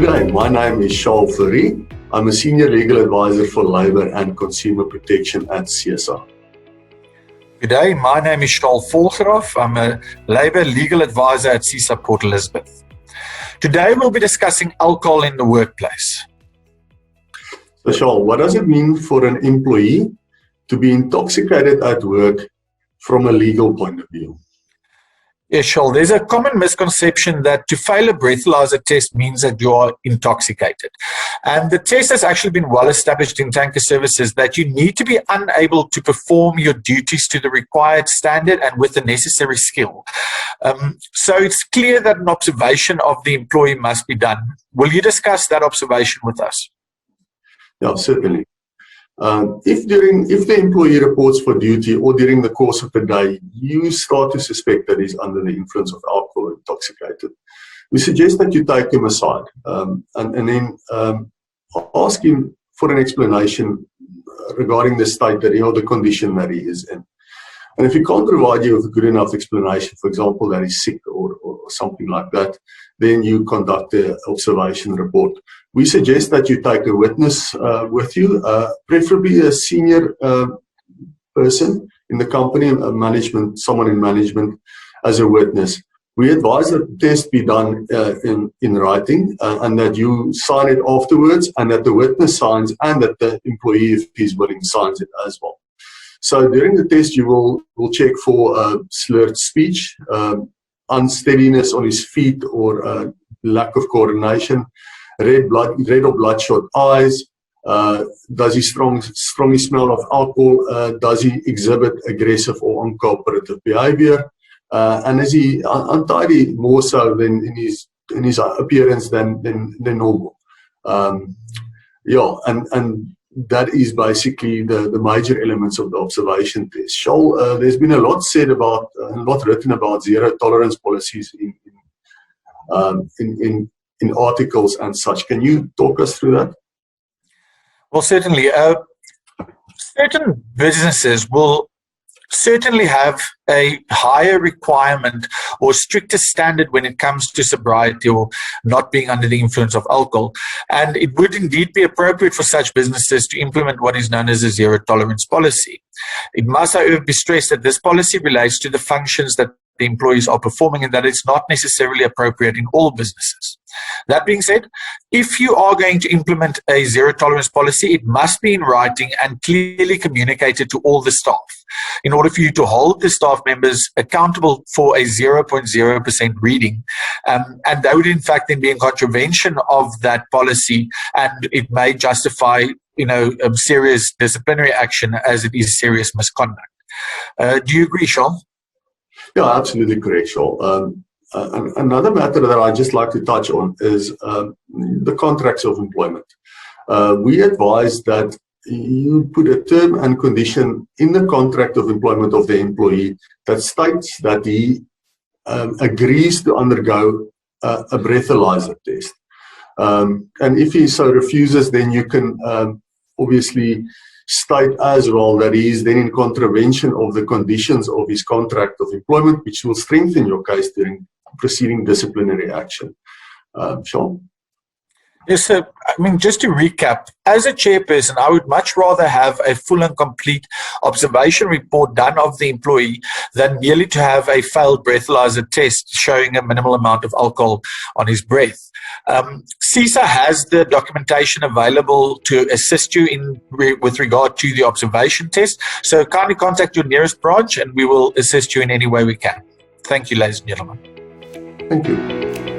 Good day, my name is Charl Fourie. I'm a Senior Legal Advisor for Labour and Consumer Protection at SEESA. Good day, my name is Charl. I'm a Labour Legal Advisor at SEESA Port Elizabeth. Today we'll be discussing alcohol in the workplace. So Charl, what does it mean for an employee to be intoxicated at work from a legal point of view? Yes, Charl, there's a common misconception that to fail a breathalyser test means that you are intoxicated. And the test has actually been well established in tanker services that you need to be unable to perform your duties to the required standard and with the necessary skill. So it's clear that an observation of the employee must be done. Will you discuss that observation with us? Yeah, certainly. If the employee reports for duty or during the course of the day, you start to suspect that he's under the influence of alcohol or intoxicated, we suggest that you take him aside and then ask him for an explanation regarding the state that he or the condition that he is in. And if he can't provide you with a good enough explanation, for example, that he's sick or something like that, then you conduct an observation report. We suggest that you take a witness with you, preferably a senior person in the company, someone in management as a witness. We advise that the test be done in writing and that you sign it afterwards and that the witness signs and that the employee, if he's willing, signs it as well. So during the test, you will check for slurred speech, unsteadiness on his feet or lack of coordination, red or bloodshot eyes. Does he strongly smell of alcohol? Does he exhibit aggressive or uncooperative behavior? And is he untidy more so than in his appearance than normal? Yeah, and that is basically the major elements of the observation test. Charl, there's been a lot said about, a lot written about zero tolerance policies in articles and such. Can you talk us through that? Well, certainly. Certain businesses will certainly have a higher requirement or stricter standard when it comes to sobriety or not being under the influence of alcohol. And it would indeed be appropriate for such businesses to implement what is known as a zero tolerance policy. It must, however, be stressed that this policy relates to the functions that the employees are performing and that it's not necessarily appropriate in all businesses. That being said, if you are going to implement a zero tolerance policy, it must be in writing and clearly communicated to all the staff in order for you to hold the staff members accountable for a 0.0% reading. And that would in fact then be in contravention of that policy, and it may justify serious disciplinary action as it is serious misconduct. Do you agree, Charl? Yeah, absolutely correct, Charl. Another matter that I'd just like to touch on is the contracts of employment. We advise that you put a term and condition in the contract of employment of the employee that states that he agrees to undergo a breathalyser test. And if he so refuses, then you can obviously state as well that he is then in contravention of the conditions of his contract of employment, which will strengthen your case during proceeding disciplinary action. Charl? Yes, sir. I mean, just to recap, as a chairperson, I would much rather have a full and complete observation report done of the employee than merely to have a failed breathalyser test showing a minimal amount of alcohol on his breath. SEESA has the documentation available to assist you with regard to the observation test. So kindly contact your nearest branch and we will assist you in any way we can. Thank you, ladies and gentlemen. Thank you.